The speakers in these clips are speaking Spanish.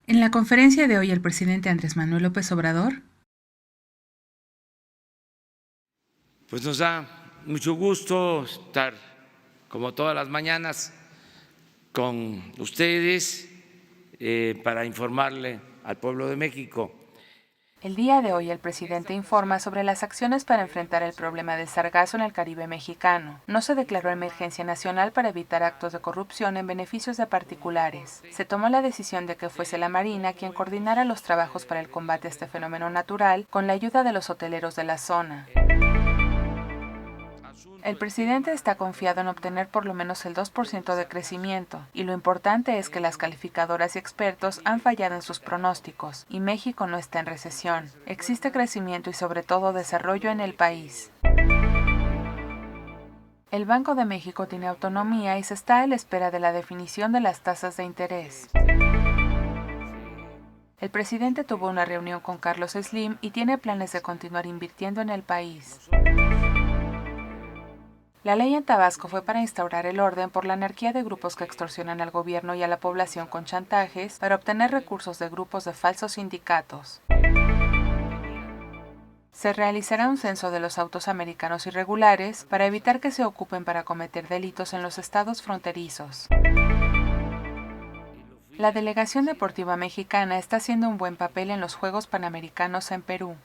En la conferencia de hoy, el presidente Andrés Manuel López Obrador Pues nos da mucho gusto estar, como todas las mañanas, con ustedes para informarle al pueblo de México. El día de hoy el presidente informa sobre las acciones para enfrentar el problema del sargazo en el Caribe mexicano. No se declaró emergencia nacional para evitar actos de corrupción en beneficios de particulares. Se tomó la decisión de que fuese la Marina quien coordinara los trabajos para el combate a este fenómeno natural con la ayuda de los hoteleros de la zona. El presidente está confiado en obtener por lo menos el 2% de crecimiento, y lo importante es que las calificadoras y expertos han fallado en sus pronósticos, y México no está en recesión. Existe crecimiento y sobre todo desarrollo en el país. El Banco de México tiene autonomía y se está a la espera de la definición de las tasas de interés. El presidente tuvo una reunión con Carlos Slim y tiene planes de continuar invirtiendo en el país. La ley en Tabasco fue para instaurar el orden por la anarquía de grupos que extorsionan al gobierno y a la población con chantajes para obtener recursos de grupos de falsos sindicatos. Se realizará un censo de los autos americanos irregulares para evitar que se ocupen para cometer delitos en los estados fronterizos. La delegación deportiva mexicana está haciendo un buen papel en los Juegos Panamericanos en Perú.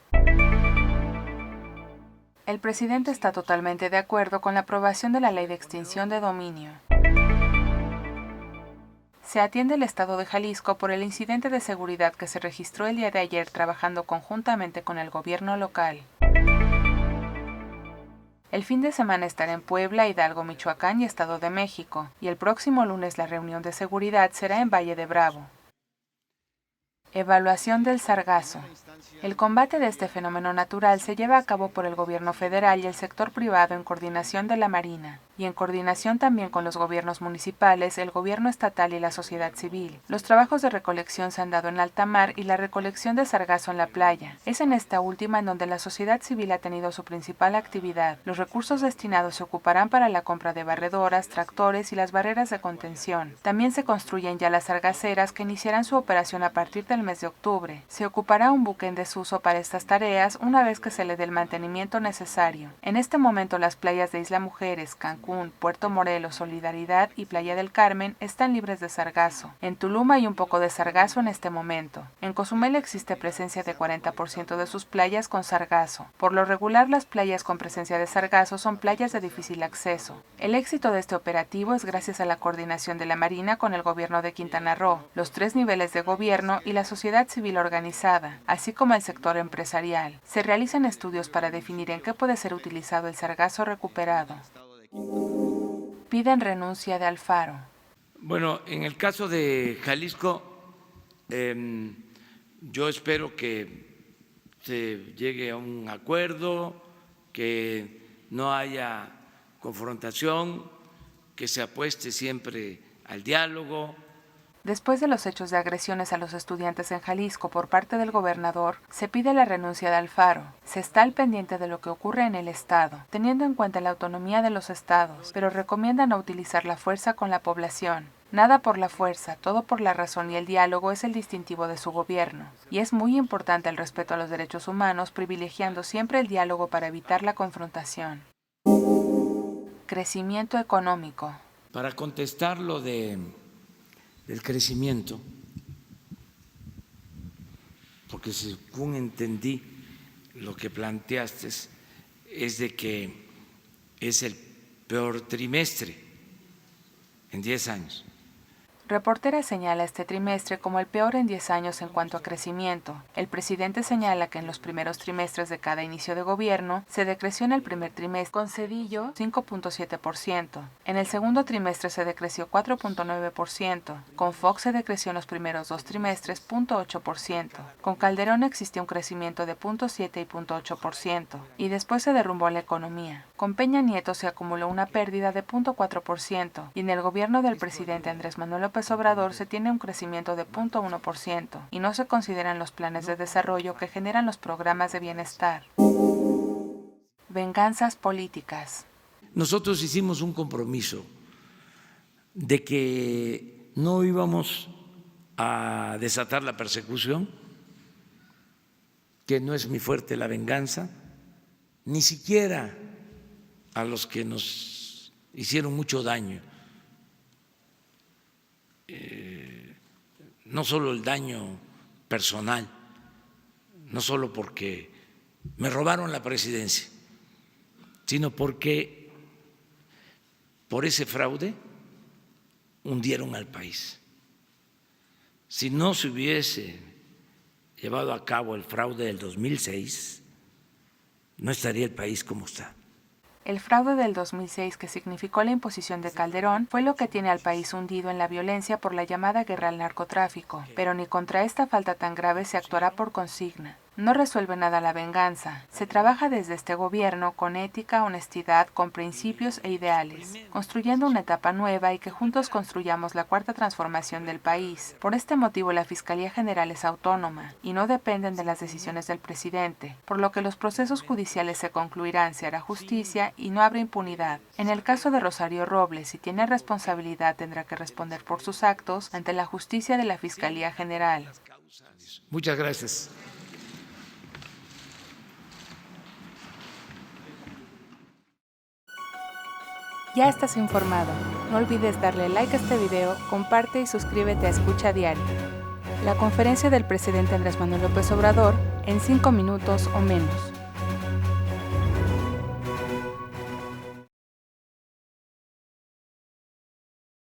El presidente está totalmente de acuerdo con la aprobación de la ley de extinción de dominio. Se atiende el estado de Jalisco por el incidente de seguridad que se registró el día de ayer trabajando conjuntamente con el gobierno local. El fin de semana estará en Puebla, Hidalgo, Michoacán y Estado de México, y el próximo lunes la reunión de seguridad será en Valle de Bravo. Evaluación del sargazo. El combate de este fenómeno natural se lleva a cabo por el gobierno federal y el sector privado en coordinación de la Marina, y en coordinación también con los gobiernos municipales, el gobierno estatal y la sociedad civil. Los trabajos de recolección se han dado en alta mar y la recolección de sargazo en la playa. Es en esta última en donde la sociedad civil ha tenido su principal actividad. Los recursos destinados se ocuparán para la compra de barredoras, tractores y las barreras de contención. También se construyen ya las sargaceras que iniciarán su operación a partir del mes de octubre. Se ocupará un buque en desuso para estas tareas una vez que se le dé el mantenimiento necesario. En este momento las playas de Isla Mujeres, Cancún, Puerto Morelos, Solidaridad y Playa del Carmen están libres de sargazo. En Tulum hay un poco de sargazo en este momento. En Cozumel existe presencia de 40% de sus playas con sargazo. Por lo regular las playas con presencia de sargazo son playas de difícil acceso. El éxito de este operativo es gracias a la coordinación de la Marina con el gobierno de Quintana Roo, los 3 niveles de gobierno y la sociedad civil organizada, así como el sector empresarial. Se realizan estudios para definir en qué puede ser utilizado el sargazo recuperado. Piden renuncia de Alfaro. Bueno, en el caso de Jalisco, yo espero que se llegue a un acuerdo, que no haya confrontación, que se apueste siempre al diálogo. Después de los hechos de agresiones a los estudiantes en Jalisco por parte del gobernador, se pide la renuncia de Alfaro. Se está al pendiente de lo que ocurre en el estado, teniendo en cuenta la autonomía de los estados, pero recomienda no utilizar la fuerza con la población. Nada por la fuerza, todo por la razón y el diálogo es el distintivo de su gobierno. Y es muy importante el respeto a los derechos humanos, privilegiando siempre el diálogo para evitar la confrontación. Crecimiento económico. Para contestar lo del crecimiento, porque según entendí lo que planteaste es de que es el peor trimestre en 10 años. Reportera señala este trimestre como el peor en 10 años en cuanto a crecimiento. El presidente señala que en los primeros trimestres de cada inicio de gobierno se decreció en el primer trimestre con Cedillo 5.7%, en el segundo trimestre se decreció 4.9%, con Fox se decreció en los primeros 2 trimestres 0.8%, con Calderón existió un crecimiento de 0.7 y 0.8%, y después se derrumbó la economía. Con Peña Nieto se acumuló una pérdida de 0.4%, y en el gobierno del presidente Andrés Manuel López Obrador se tiene un crecimiento de 0.1% y no se consideran los planes de desarrollo que generan los programas de bienestar. Venganzas políticas. Nosotros hicimos un compromiso de que no íbamos a desatar la persecución, que no es mi fuerte la venganza, ni siquiera a los que nos hicieron mucho daño. No solo el daño personal, no solo porque me robaron la presidencia, sino porque por ese fraude hundieron al país. Si no se hubiese llevado a cabo el fraude del 2006, no estaría el país como está. El fraude del 2006, que significó la imposición de Calderón, fue lo que tiene al país hundido en la violencia por la llamada guerra al narcotráfico. Pero ni contra esta falta tan grave se actuará por consigna. No resuelve nada la venganza. Se trabaja desde este gobierno con ética, honestidad, con principios e ideales, construyendo una etapa nueva y que juntos construyamos la cuarta transformación del país. Por este motivo la Fiscalía General es autónoma y no dependen de las decisiones del presidente, por lo que los procesos judiciales se concluirán, se hará justicia y no habrá impunidad. En el caso de Rosario Robles, si tiene responsabilidad tendrá que responder por sus actos ante la justicia de la Fiscalía General. Muchas gracias. Ya estás informado. No olvides darle like a este video, comparte y suscríbete a Escucha Diario. La conferencia del presidente Andrés Manuel López Obrador en 5 minutos o menos.